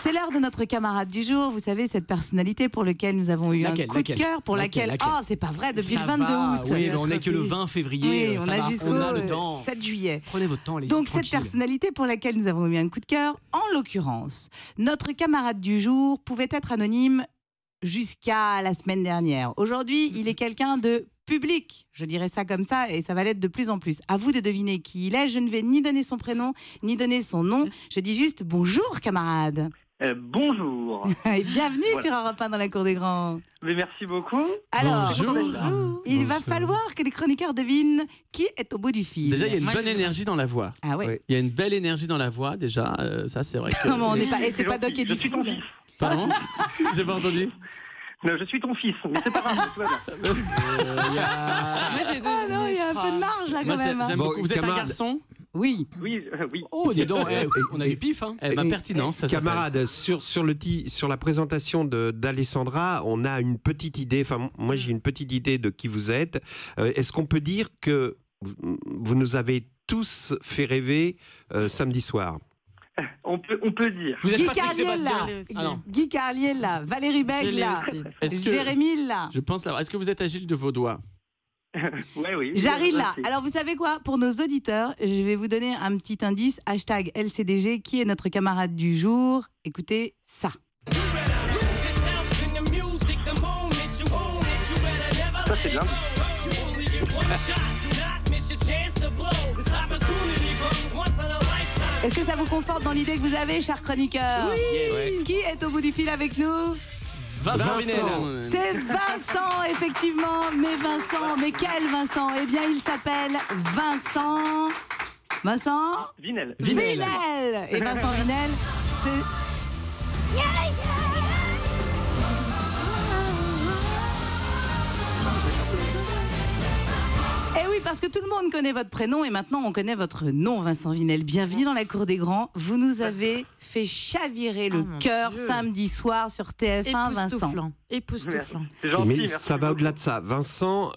C'est l'heure de notre camarade du jour. Vous savez, cette personnalité pour laquelle nous avons eu un coup de cœur, pour laquelle... Ah, c'est pas vrai, depuis le 22 août. Oui, mais on n'est que le 20 février. Oui, on a jusqu'au le temps. 7 juillet. Prenez votre temps, allez-y. Donc, tranquille. cette personnalité pour laquelle nous avons eu un coup de cœur, en l'occurrence, notre camarade du jour pouvait être anonyme jusqu'à la semaine dernière. Aujourd'hui, il est quelqu'un de public, je dirais ça comme ça, et ça va l'être de plus en plus. À vous de deviner qui il est. Je ne vais ni donner son prénom, ni donner son nom. Je dis juste bonjour, camarade. Bonjour. Et bienvenue sur Europe 1 dans la Cour des Grands. Mais merci beaucoup. Alors, Bonjour. il va falloir que les chroniqueurs devinent qui est au bout du fil. Déjà, il y a une bonne énergie dans la voix. Ah ouais. Il y a une belle énergie dans la voix, déjà. Ça, c'est vrai que... Non, mais on n'est pas... Et c'est pas gentil. Doc et Je suis ton Diffoul. fils. Pardon. J'ai pas entendu. Non, je suis ton fils, mais c'est pas grave. tout va bien. Ah non, il y a un peu de marge là quand Moi, même. j'aime Hein. beaucoup. Vous êtes un camarade. garçon? Oui. Oui, oui. Oh, dis donc, on a eu pif, hein. Ma pertinence, ça s'appelle. Camarade, sur la présentation d'Alessandra, on a une petite idée, enfin moi j'ai une petite idée de qui vous êtes. Est-ce qu'on peut dire que vous nous avez tous fait rêver samedi soir? On peut dire. Vous êtes Guy Patrick Carlier Sébastien. là. Ah non. Guy Carlier là. Valérie Bègue là. Est-ce que- Jérémy là. Je pense là. Est-ce que vous êtes Agile de Vaudois? Ouais, oui. Jarry là. Merci. Alors vous savez quoi? Pour nos auditeurs, je vais vous donner un petit indice. Hashtag LCDG. Qui est notre camarade du jour? Écoutez ça. Ça, c'est bien. Est-ce que ça vous conforte dans l'idée que vous avez, cher chroniqueur? Oui. Qui est au bout du fil avec nous? Vincent. C'est Vincent, effectivement. Mais Vincent, mais quel Vincent? Eh bien, il s'appelle Vincent. Vincent Vinel. Vinel. Et Vincent Vinel, c'est... Eh oui, parce que tout le monde connaît votre prénom et maintenant on connaît votre nom, Vincent Vinel. Bienvenue dans la Cour des Grands. Vous nous avez fait chavirer le cœur samedi soir sur TF1, Vincent. Époustouflant. C'est gentil, Mais merci ça va beaucoup. au-delà de ça. Vincent,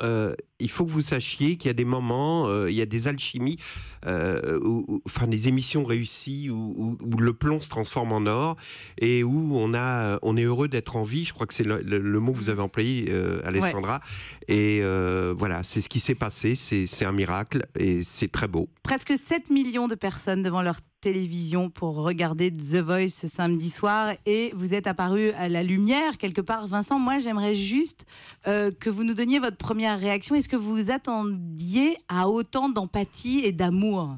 il faut que vous sachiez qu'il y a des moments, il y a des alchimies, enfin des émissions réussies où le plomb se transforme en or et où on est heureux d'être en vie. Je crois que c'est le mot que vous avez employé, Alessandra. Et voilà, c'est ce qui s'est passé. C'est un miracle et c'est très beau. Presque 7 millions de personnes devant leur télévision pour regarder The Voice ce samedi soir et vous êtes apparu à la lumière quelque part. Vincent, moi j'aimerais juste que vous nous donniez votre première réaction. Est-ce que vous vous attendiez à autant d'empathie et d'amour?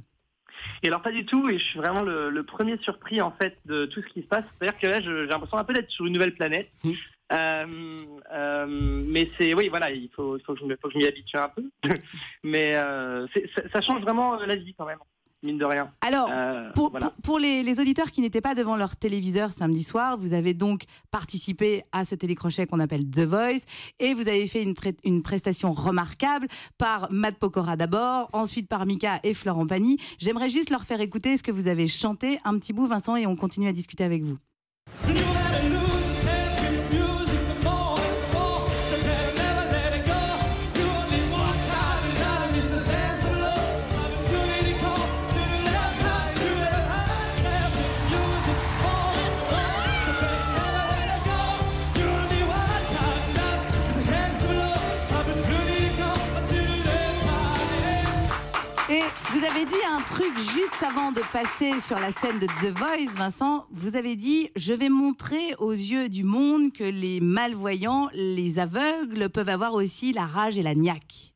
Et alors pas du tout, et je suis vraiment le premier surpris en fait de tout ce qui se passe. C'est-à-dire que là, j'ai l'impression un peu d'être sur une nouvelle planète. Mais c'est, oui, voilà, il faut que je m'y habitue un peu. Mais ça change vraiment la vie quand même, mine de rien. Alors, Voilà. pour les auditeurs qui n'étaient pas devant leur téléviseur samedi soir, vous avez donc participé à ce télécrochet qu'on appelle The Voice et vous avez fait une prestation remarquable par Matt Pokora d'abord, ensuite par Mika et Florent Pagny. J'aimerais juste leur faire écouter ce que vous avez chanté un petit bout, Vincent, et on continue à discuter avec vous. Et vous avez dit un truc juste avant de passer sur la scène de The Voice, Vincent. Vous avez dit « Je vais montrer aux yeux du monde que les malvoyants, les aveugles peuvent avoir aussi la rage et la niaque. »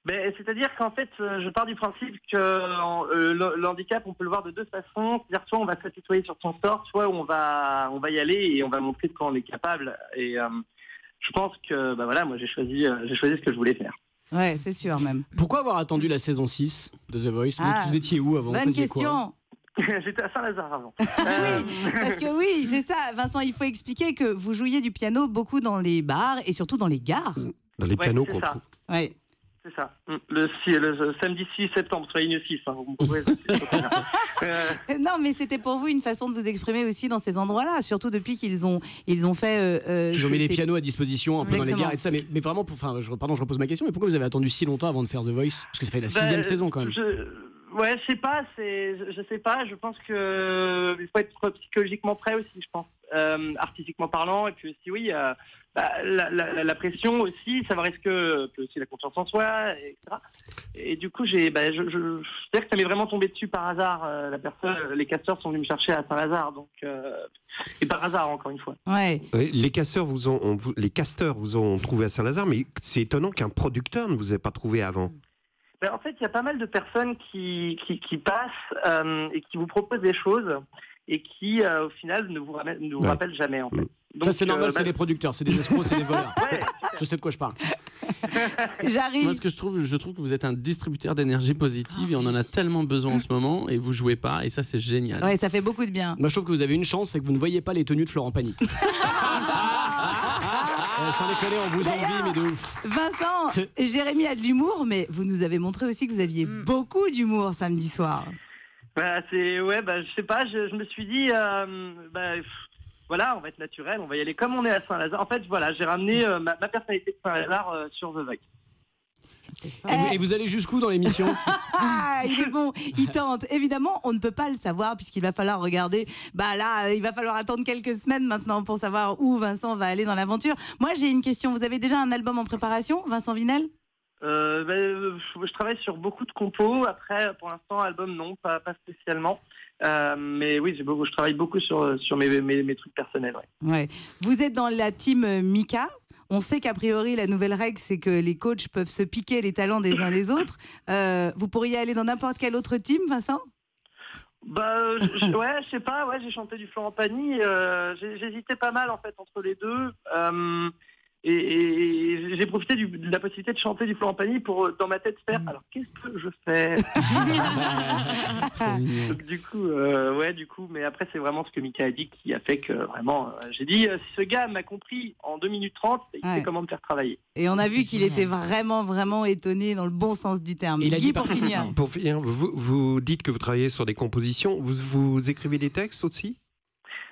Ben, c'est-à-dire qu'en fait, je pars du principe que le handicap, on peut le voir de deux façons. C'est-à-dire soit on va s'apitoyer sur son sort, soit on va y aller et on va montrer de quoi on est capable. Et je pense que, ben voilà, moi j'ai choisi ce que je voulais faire. Ouais, c'est sûr même. Pourquoi avoir attendu la saison 6 de The Voice? Vous étiez où avant? Bonne question. J'étais à Saint-Lazare avant. Oui, parce que oui, c'est ça. Vincent, il faut expliquer que vous jouiez du piano beaucoup dans les bars et surtout dans les gares. Dans les pianos c'est qu'on ça. trouve. Ouais. C'est ça. Le samedi 6 septembre sur la ligne 6. Hein, vous me trouvez, Non, mais c'était pour vous une façon de vous exprimer aussi dans ces endroits-là, surtout depuis qu'ils ont fait. Ils ont mis les pianos à disposition un peu dans les Exactement. gares et tout ça. Mais vraiment, pardon, je repose ma question. Mais pourquoi vous avez attendu si longtemps avant de faire The Voice? Parce que ça fait la 6e saison quand même. Ouais, je sais pas, je sais pas, je pense que il faut être psychologiquement prêt aussi, je pense, artistiquement parlant, et puis aussi, oui, la pression aussi, ça va risquer aussi la confiance en soi, etc. Et du coup, je c'est-à-dire que ça m'est vraiment tombé dessus par hasard, les casteurs sont venus me chercher à Saint-Lazare, donc, et par hasard, encore une fois. Ouais. Les casteurs vous ont trouvé à Saint-Lazare, mais c'est étonnant qu'un producteur ne vous ait pas trouvé avant. En fait, il y a pas mal de personnes qui passent et qui vous proposent des choses et qui, au final, ne vous rappellent jamais, en fait. Donc, ça, c'est normal, c'est les producteurs, c'est des escrocs, c'est des voleurs. Ouais. Je sais de quoi je parle. J'arrive. Moi, ce que je trouve que vous êtes un distributeur d'énergie positive et on en a tellement besoin en ce moment et vous jouez pas et ça, c'est génial. Ouais, ça fait beaucoup de bien. Moi, je trouve que vous avez une chance, c'est que vous ne voyez pas les tenues de Florent Pagny. Sans déconner, on vous envie, mais de ouf. Vincent, Jérémy a de l'humour, mais vous nous avez montré aussi que vous aviez beaucoup d'humour samedi soir. Je sais pas, je me suis dit, voilà, on va être naturel, on va y aller comme on est à Saint-Lazare. En fait, voilà, j'ai ramené ma personnalité de Saint-Lazare sur The Voice. Et vous allez jusqu'où dans l'émission? Ah, il est bon, il tente. Évidemment, on ne peut pas le savoir puisqu'il va falloir regarder. Là, il va falloir attendre quelques semaines maintenant pour savoir où Vincent va aller dans l'aventure. Moi, j'ai une question. Vous avez déjà un album en préparation, Vincent Vinel? Je travaille sur beaucoup de compos. Après, pour l'instant, album non, pas spécialement. Mais oui, je travaille beaucoup sur mes trucs personnels. Ouais. Ouais. Vous êtes dans la team Mika. On sait qu'a priori, la nouvelle règle, c'est que les coachs peuvent se piquer les talents des uns des autres. Vous pourriez aller dans n'importe quel autre team, Vincent? Je sais pas. Ouais, j'ai chanté du Florent Pagny. J'hésitais pas mal en fait entre les deux. Et j'ai profité de la possibilité de chanter du Florent Pagny pour, dans ma tête, faire alors qu'est-ce que je fais. Donc, du coup, mais après c'est vraiment ce que Mika a dit qui a fait que vraiment, j'ai dit si ce gars m'a compris en 2 minutes 30, il sait comment me faire travailler. Et on a vu qu'il était vraiment, vraiment étonné dans le bon sens du terme. Il a dit pour finir. Pour finir, vous dites que vous travaillez sur des compositions, vous écrivez des textes aussi?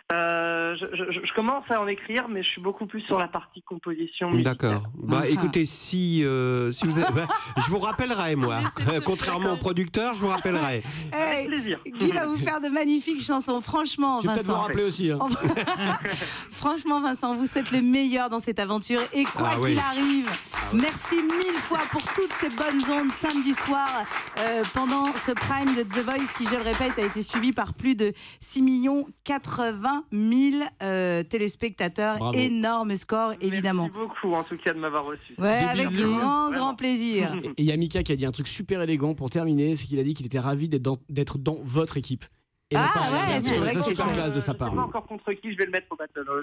Je commence à en écrire, mais je suis beaucoup plus sur la partie composition musicale. D'accord. Écoutez, si vous êtes, je vous rappellerai, moi. Contrairement au producteur, je vous rappellerai. Avec plaisir. Guy va vous faire de magnifiques chansons, franchement, Je vais peut-être vous Vincent. rappeler aussi. Hein. Franchement, Vincent, on vous souhaite le meilleur dans cette aventure. Et quoi qu'il arrive, merci 1000 fois pour toutes ces bonnes ondes samedi soir pendant ce prime de The Voice qui, je le répète, a été suivi par plus de 6 080 000 téléspectateurs. Bravo. Énorme score, évidemment. Merci beaucoup en tout cas de m'avoir reçu. Ouais, Des avec bisous. grand plaisir. Et il y a Mika qui a dit un truc super élégant pour terminer, c'est qu'il a dit qu'il était ravi d'être dans votre équipe. Et Ah ça, ouais, c'est vrai ça que super c'est classe de sa Je part. sais pas encore contre qui je vais le mettre au battle. On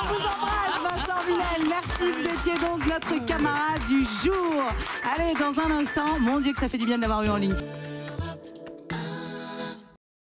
vous embrasse, Vincent Vinel. Merci, vous étiez donc notre camarade du jour. Allez, dans un instant, mon Dieu que ça fait du bien de l'avoir eu en ligne.